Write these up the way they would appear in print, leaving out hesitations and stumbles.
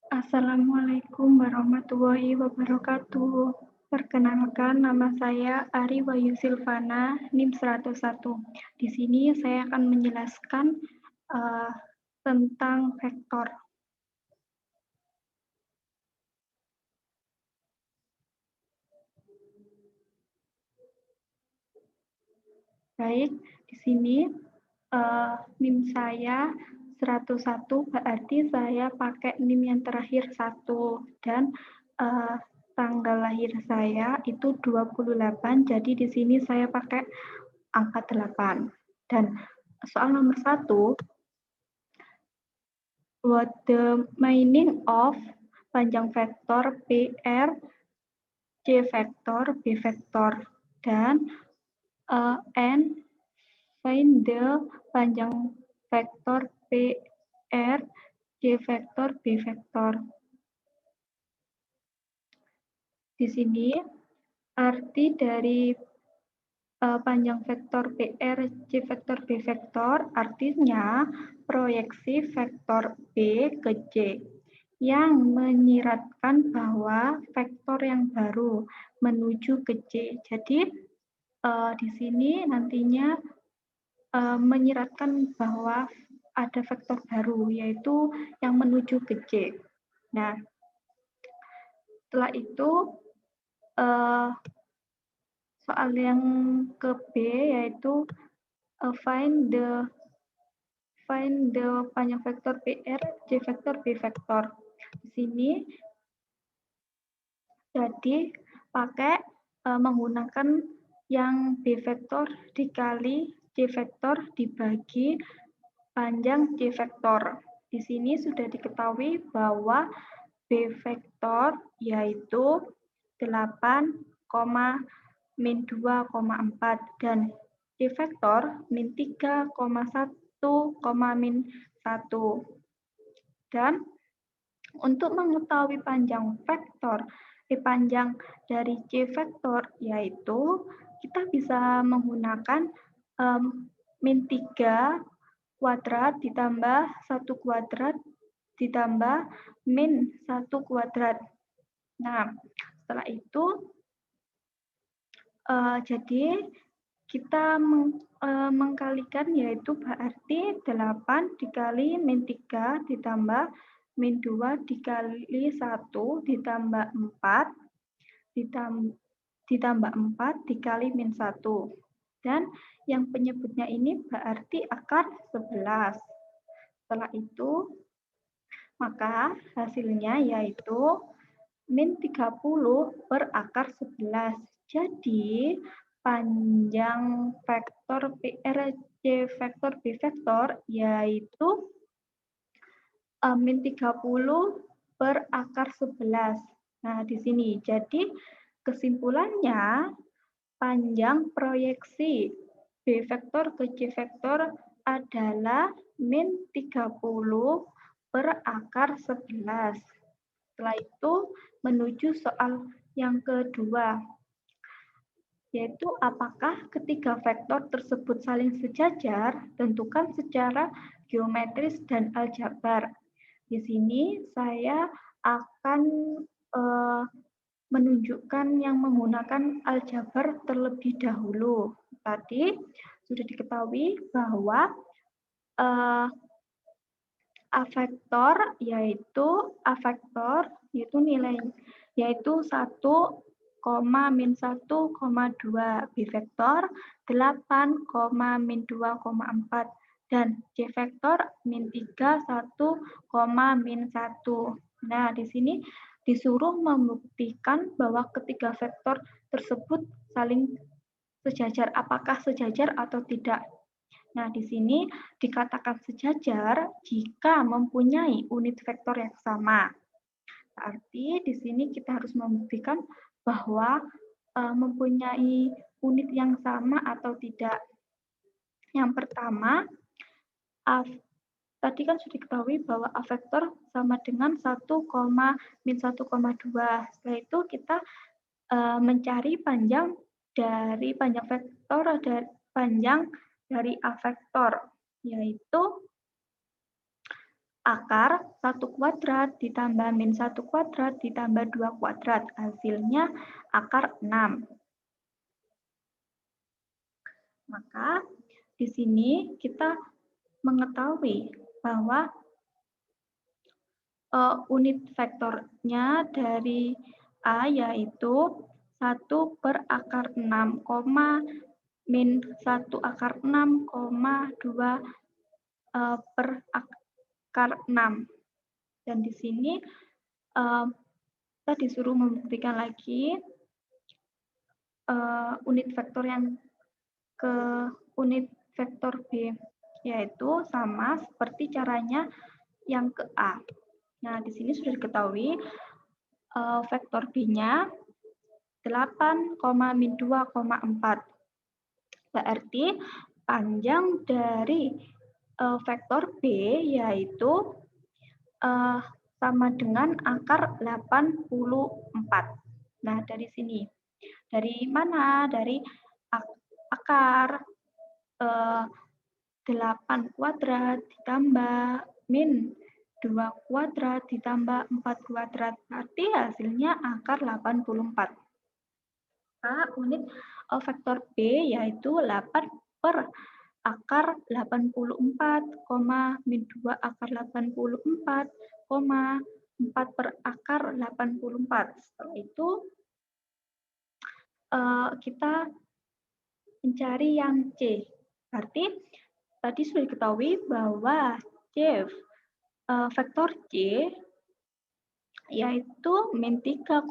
Assalamualaikum warahmatullahi wabarakatuh. Perkenalkan, nama saya Ari Wayu Silvana, NIM 101. Di sini saya akan menjelaskan uh, tentang vektor. Baik, di sini NIM saya 101, berarti saya pakai NIM yang terakhir 1 dan tanggal lahir saya itu 28, jadi di sini saya pakai angka 8. Dan soal nomor 1, what the meaning of panjang vektor PR, C vektor, B vektor, dan and find the panjang vektor PR, C vektor, B vektor. Di sini arti dari panjang vektor PR, C vektor, B vektor artinya proyeksi vektor B ke C yang menyiratkan bahwa vektor yang baru menuju ke C. Jadi di sini nantinya menyiratkan bahwa ada vektor baru yaitu yang menuju ke C. Nah, setelah itu soal yang ke B yaitu find the panjang vektor PR, C vektor, B vektor. Di sini jadi pakai menggunakan yang B vektor dikali C vektor dibagi panjang C vektor. Di sini sudah diketahui bahwa B vektor yaitu 8, min 2,4 dan C vektor min 3,1, min 1. Dan untuk mengetahui panjang vektor, panjang dari C vektor yaitu kita bisa menggunakan min 3 kuadrat ditambah 1 kuadrat ditambah min 1 kuadrat. Nah, setelah itu jadi kita mengkalikan yaitu berarti 8 dikali min 3 ditambah min 2 dikali 1 ditambah 4 ditambah 4 dikali min 1. Dan yang penyebutnya ini berarti akar 11. Setelah itu, maka hasilnya yaitu min 30 per akar 11. Jadi, panjang vektor PR, C vektor, B vektor yaitu min 30 per akar 11. Nah, di sini. Jadi, kesimpulannya, panjang proyeksi B vektor ke C vektor adalah min 30 per akar 11. Setelah itu, menuju soal yang kedua, yaitu apakah ketiga vektor tersebut saling sejajar? Tentukan secara geometris dan aljabar. Di sini saya akan menunjukkan yang menggunakan aljabar terlebih dahulu. Tadi sudah diketahui bahwa A vektor yaitu nilai yaitu 1, min 1, 2, B vektor 8, min 2,4 dan C vektor min 3, 1, min 1. Nah, di sini disuruh membuktikan bahwa ketiga vektor tersebut saling sejajar. Apakah sejajar atau tidak? Nah, di sini dikatakan sejajar jika mempunyai unit vektor yang sama. Berarti di sini kita harus membuktikan bahwa mempunyai unit yang sama atau tidak. Yang pertama, tadi kan sudah diketahui bahwa A vektor sama dengan 1, min 1,2. Setelah itu kita mencari panjang vektor dan panjang dari A vektor, yaitu akar 1 kuadrat ditambah min 1 kuadrat ditambah 2 kuadrat. Hasilnya akar 6. Maka di sini kita mengetahui bahwa unit vektornya dari A yaitu 1 per akar 6, min 1 akar 6, 2 per akar 6. Dan di sini kita disuruh membuktikan lagi unit vektor yang ke unit vektor B, yaitu sama seperti caranya yang ke A. Nah, di sini sudah diketahui vektor B-nya 8, min 2,4. Berarti panjang dari vektor B yaitu sama dengan akar 84. Nah, dari sini. Dari mana? Dari akar 8 kuadrat ditambah min 2 kuadrat ditambah 4 kuadrat. Berarti hasilnya akar 84. Maka unit vektor B yaitu 8 per akar 84, min 2 akar 84, 4 per akar 84. Setelah itu kita mencari yang C. Berarti tadi sudah diketahui bahwa vektor C yaitu min 3,1,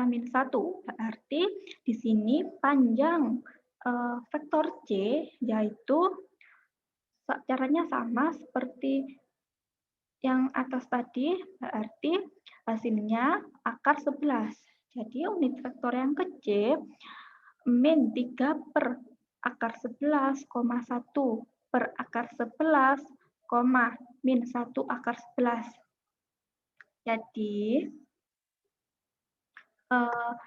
min 1. Berarti di sini panjang vektor C yaitu caranya sama seperti yang atas tadi, berarti hasilnya akar 11. Jadi unit vektor yang ke C min 3 per akar 11,1 per akar 11, min 1 akar 11. Jadi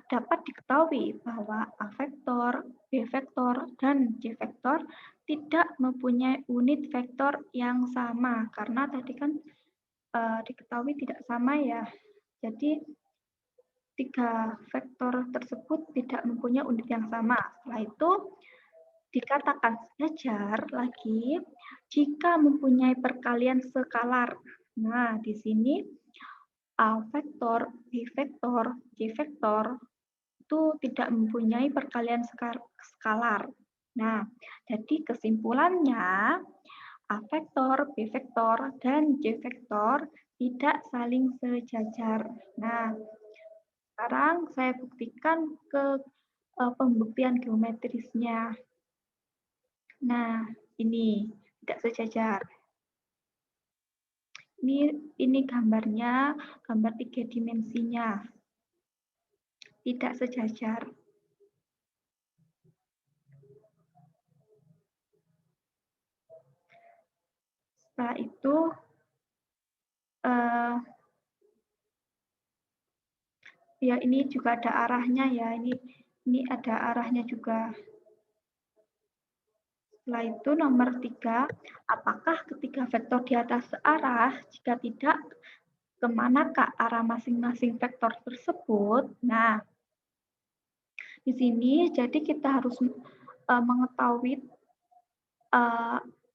dapat diketahui bahwa A vektor, B vektor, dan C vektor tidak mempunyai unit vektor yang sama. Karena tadi kan diketahui tidak sama ya. Jadi 3 vektor tersebut tidak mempunyai unit yang sama. Setelah itu dikatakan sejajar lagi jika mempunyai perkalian skalaar. Nah, di sini A vektor, B vektor, C vektor itu tidak mempunyai perkalian skalaar. Nah, jadi kesimpulannya A vektor, B vektor, dan C vektor tidak saling sejajar. Nah, sekarang saya buktikan ke pembuktian geometrisnya. Nah, ini tidak sejajar. Ini gambarnya, gambar 3 dimensinya. Tidak sejajar. Setelah itu, ya ini juga ada arahnya ya. Ini ada arahnya juga. Setelah itu nomor 3, apakah ketiga vektor di atas searah? Jika tidak, kemanakah arah masing-masing vektor tersebut? Nah, di sini jadi kita harus mengetahui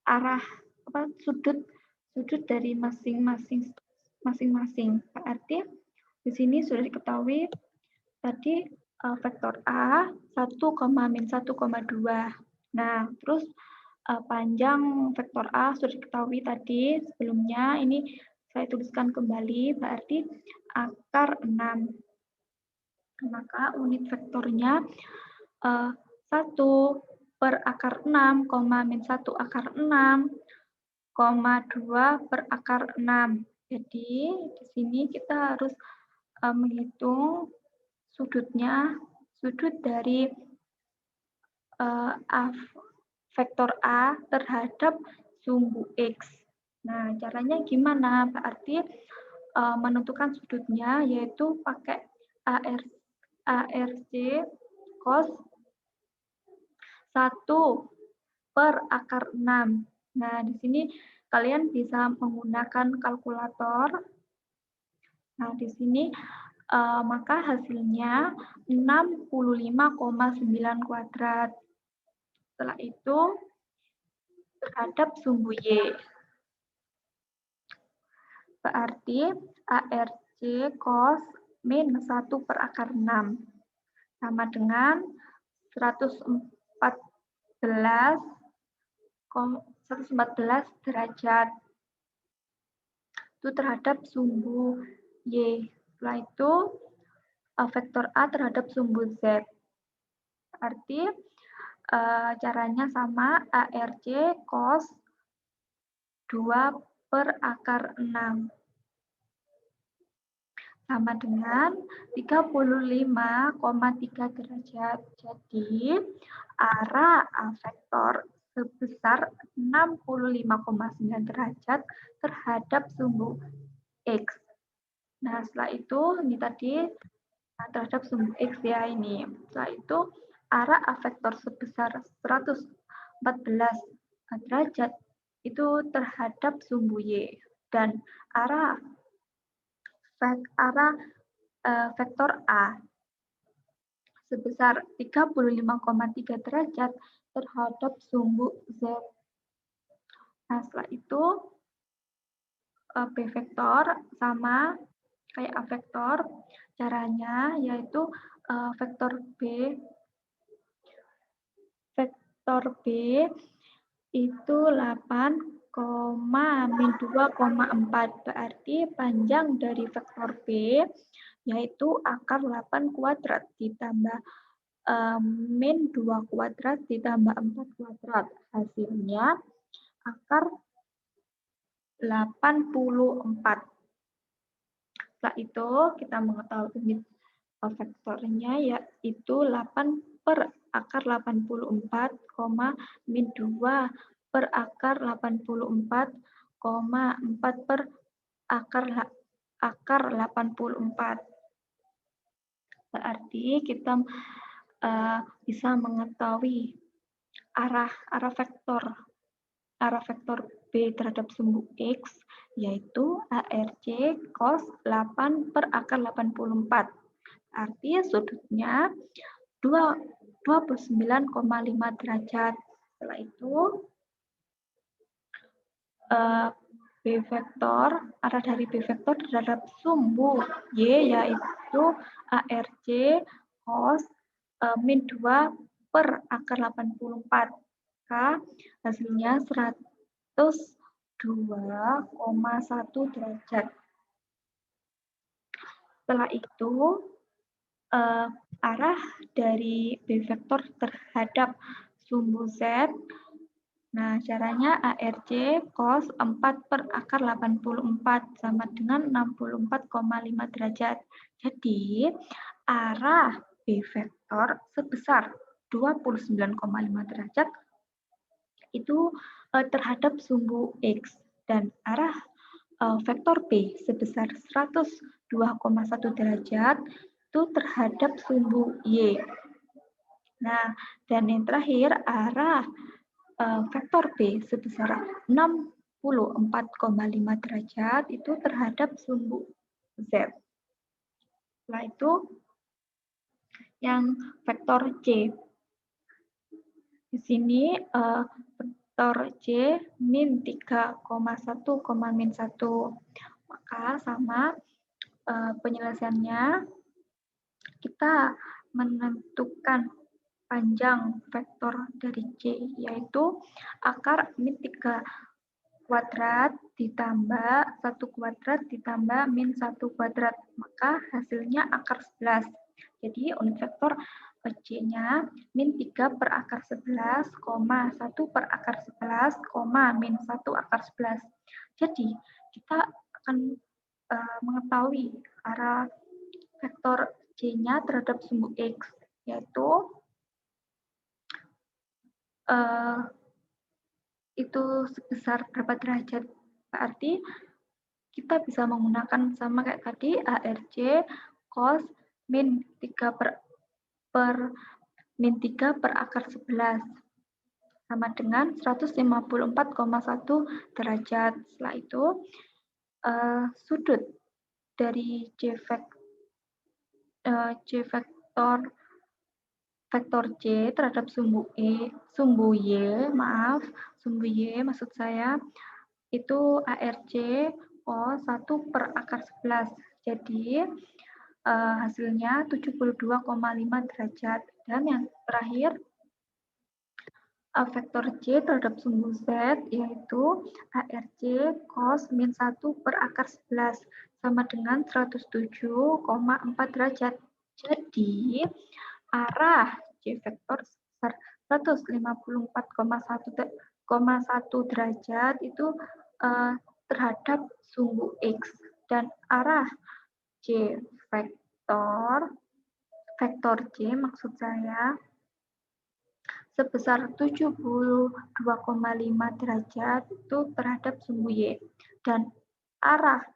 arah sudut dari masing-masing. Berarti di sini sudah diketahui tadi vektor A 1, min 1,2. Nah, terus panjang vektor A sudah diketahui tadi sebelumnya. Ini saya tuliskan kembali, berarti akar 6. Maka unit vektornya 1 per akar 6, min 1 akar 6, 2 per akar 6. Jadi di sini kita harus menghitung sudutnya, sudut dari vektor A terhadap sumbu X. Nah, caranya gimana? Berarti menentukan sudutnya yaitu pakai ARC cos 1 per akar 6. Nah, di sini kalian bisa menggunakan kalkulator. Nah, di sini maka hasilnya 65,9 kuadrat. Setelah itu terhadap sumbu Y. Berarti ARC cos min 1 per akar 6 sama dengan 114 derajat. Itu terhadap sumbu Y. Setelah itu vektor A terhadap sumbu Z. Berarti caranya sama, ARC cos 2 per akar 6 sama dengan 35,3 derajat. Jadi, arah vektor sebesar 65,9 derajat terhadap sumbu X. Nah, setelah itu, ini tadi terhadap sumbu X ya ini. Setelah itu, arah vektor sebesar 114 derajat itu terhadap sumbu Y. Dan arah vektor A sebesar 35,3 derajat terhadap sumbu Z. Nah, setelah itu B vektor sama kayak A vektor. Caranya yaitu vektor B itu 8,-2,4. Berarti panjang dari vektor B yaitu akar 8 kuadrat ditambah min 2 kuadrat ditambah 4 kuadrat. Hasilnya akar 84. Setelah itu kita mengetahui unit vektornya yaitu 8 per akar 84, min 2 per akar 84, 4 per akar 84. Berarti kita bisa mengetahui arah vektor B terhadap sumbu X yaitu ARC cos 8 per akar 84. Arti sudutnya 29,5 derajat. Setelah itu B vektor, arah dari B vektor terhadap sumbu Y yaitu ARC cos min 2 per akar 84. Maka hasilnya 102,1 derajat. Setelah itu arah dari B vektor terhadap sumbu Z. Nah, caranya ARC cos 4 per akar 84 sama dengan 64,5 derajat. Jadi, arah B vektor sebesar 29,5 derajat itu terhadap sumbu X. Dan arah vektor B sebesar 102,1 derajat itu terhadap sumbu Y. Nah, dan yang terakhir arah vektor B sebesar 64,5 derajat itu terhadap sumbu Z. Setelah itu yang vektor C. Di sini vektor C min 3,1, min 1. Maka sama penyelesaiannya kita menentukan panjang vektor dari C yaitu akar min 3 kuadrat ditambah 1 kuadrat ditambah min 1 kuadrat. Maka hasilnya akar 11. Jadi unit vektor C-nya min 3 per akar 11, 1 per akar 11, min 1 akar 11. Jadi kita akan mengetahui arah vektor C-nya terhadap sumbu X, yaitu itu sebesar berapa derajat. Berarti kita bisa menggunakan sama kayak tadi, ARC cos min 3 per min 3 per akar 11 sama dengan 154,1 derajat. Setelah itu, sudut dari vektor C terhadap sumbu Y maksud saya, itu ARC cos 1 per akar 11. Jadi, hasilnya 72,5 derajat. Dan yang terakhir, vektor C terhadap sumbu Z, yaitu ARC cos min 1 per akar 11, sama dengan 107,4 derajat. Jadi, arah C vektor sebesar 154,1 derajat itu terhadap sumbu X. Dan arah C vektor C maksud saya, sebesar 72,5 derajat itu terhadap sumbu Y. Dan arah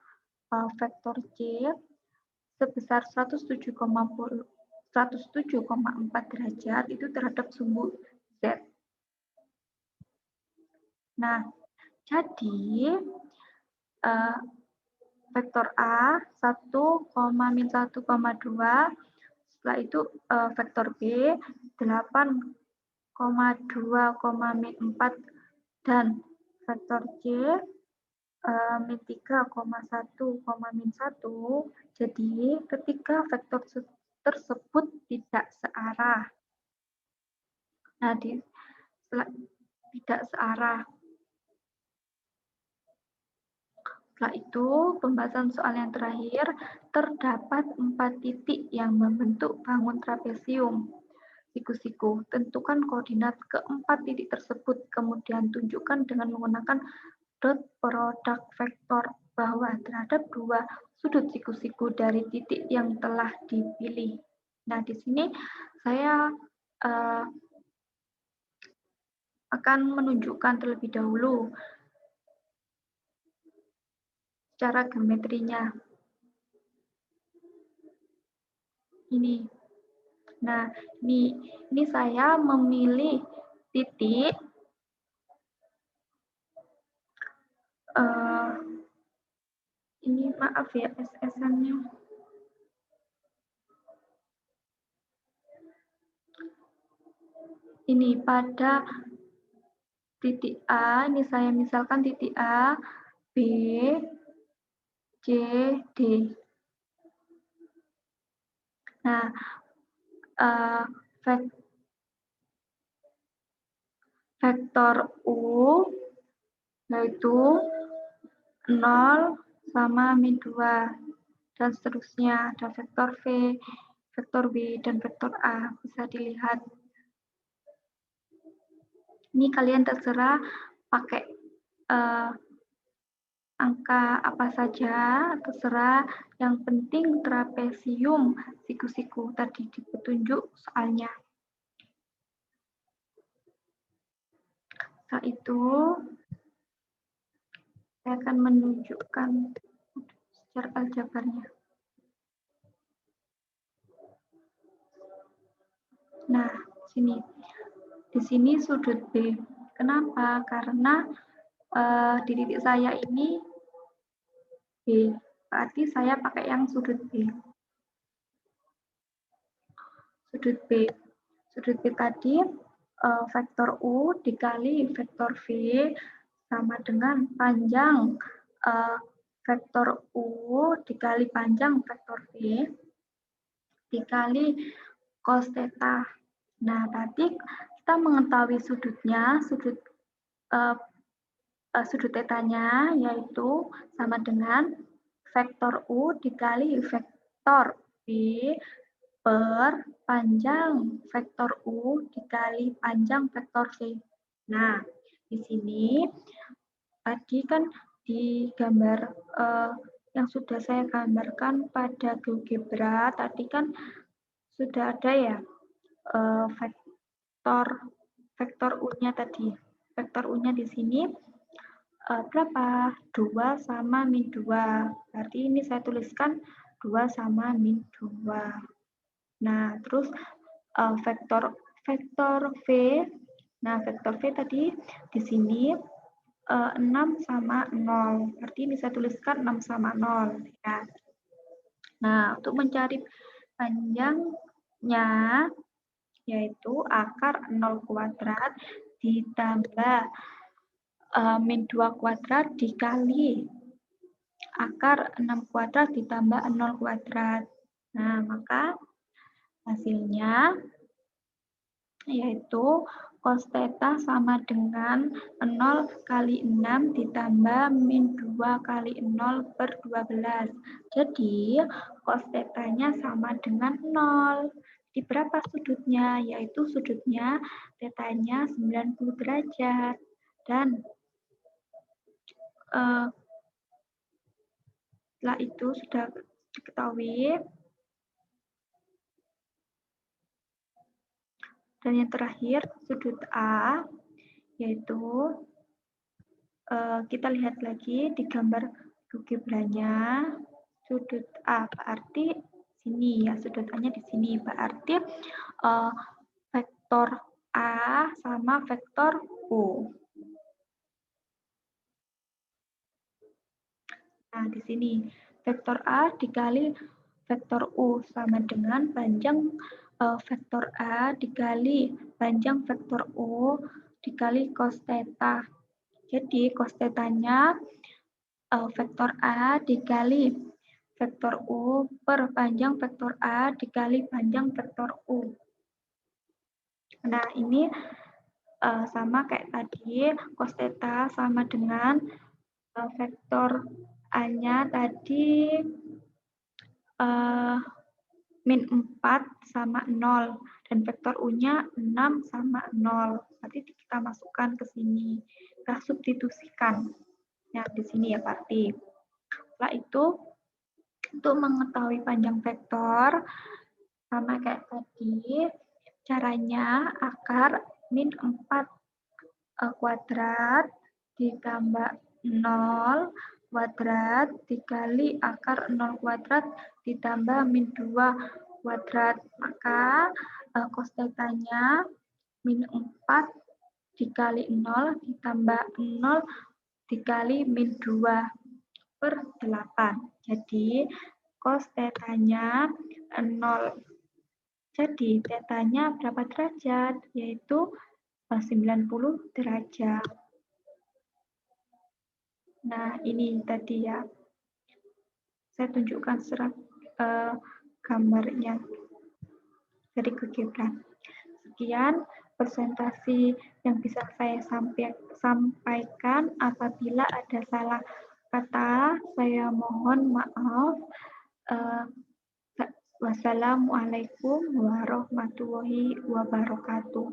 vektor C sebesar 107,4 derajat itu terhadap sumbu Z. Nah, jadi vektor A 1, min 1,2, setelah itu vektor B 8,2, min 4, dan vektor C min 3,1, min 1. Jadi ketika vektor tersebut tidak searah. Nah, tidak searah. Setelah itu, pembahasan soal yang terakhir, terdapat 4 titik yang membentuk bangun trapesium. Siku-siku, tentukan koordinat keempat titik tersebut, kemudian tunjukkan dengan menggunakan dot produk vektor bawah terhadap 2 sudut siku-siku dari titik yang telah dipilih. Nah, di sini saya akan menunjukkan terlebih dahulu cara geometrinya. Ini. Nah, ini saya memilih titik ini maaf ya SS-nya. Ini pada titik A, ini saya misalkan titik A, B, C, D. Nah, vektor U yaitu 0 sama min 2 dan seterusnya. Ada vektor V, vektor B, dan vektor A. Bisa dilihat. Ini kalian terserah pakai angka apa saja, terserah. Yang penting trapesium siku-siku tadi di petunjuk soalnya. Setelah itu, saya akan menunjukkan secara aljabarnya. Nah, di sini sudut B. Kenapa? Karena di titik saya ini B. Berarti saya pakai yang sudut B. Sudut B tadi vektor U dikali vektor V sama dengan panjang vektor U dikali panjang vektor V dikali cos theta. Nah, tadi kita mengetahui sudutnya, sudut tetanya yaitu sama dengan vektor U dikali vektor V per panjang vektor U dikali panjang vektor V. Nah, di sini tadi kan di gambar yang sudah saya gambarkan pada GeoGebra, tadi kan sudah ada ya vektor U-nya tadi. Vektor U-nya di sini berapa? 2 sama min 2. Berarti ini saya tuliskan 2 sama min 2. Nah, terus vektor V Nah, vektor V tadi di sini 6 sama 0. Berarti bisa tuliskan 6 sama 0. Ya. Nah, untuk mencari panjangnya, yaitu akar 0 kuadrat ditambah min 2 kuadrat dikali akar 6 kuadrat ditambah 0 kuadrat. Nah, maka hasilnya yaitu cos theta sama dengan 0 kali 6 ditambah min 2 kali 0 per 12. Jadi, cos theta-nya sama dengan 0. Di berapa sudutnya? Yaitu sudutnya theta-nya 90 derajat. Dan setelah itu sudah diketahui. Dan yang terakhir, sudut A, yaitu kita lihat lagi di gambar algebranya, sudut A berarti sini ya, sudut A-nya di sini, berarti vektor A sama vektor U. Nah, di sini vektor A dikali vektor U sama dengan panjang vektor A dikali panjang vektor U dikali cos theta. Jadi cos theta-nya vektor A dikali vektor U per panjang vektor A dikali panjang vektor U. Nah, ini sama kayak tadi, cos theta sama dengan vektor A-nya tadi min 4 sama 0 dan vektor U-nya 6 sama 0. Berarti kita masukkan ke sini. Kita substitusikan. Nah, di sini ya berarti. Setelah itu untuk mengetahui panjang vektor sama kayak tadi, caranya akar min 4 kuadrat ditambah 0 kuadrat dikali akar 0 kuadrat ditambah min 2 kuadrat. Maka cos theta-nya min 4 dikali 0 ditambah 0 dikali min 2 per 8. Jadi cos theta-nya 0. Jadi theta-nya berapa derajat? Yaitu 90 derajat. Nah, ini tadi ya. Saya tunjukkan secara gambarnya dari GeoGebra. Sekian presentasi yang bisa saya sampaikan. Apabila ada salah kata, saya mohon maaf. Wassalamualaikum warahmatullahi wabarakatuh.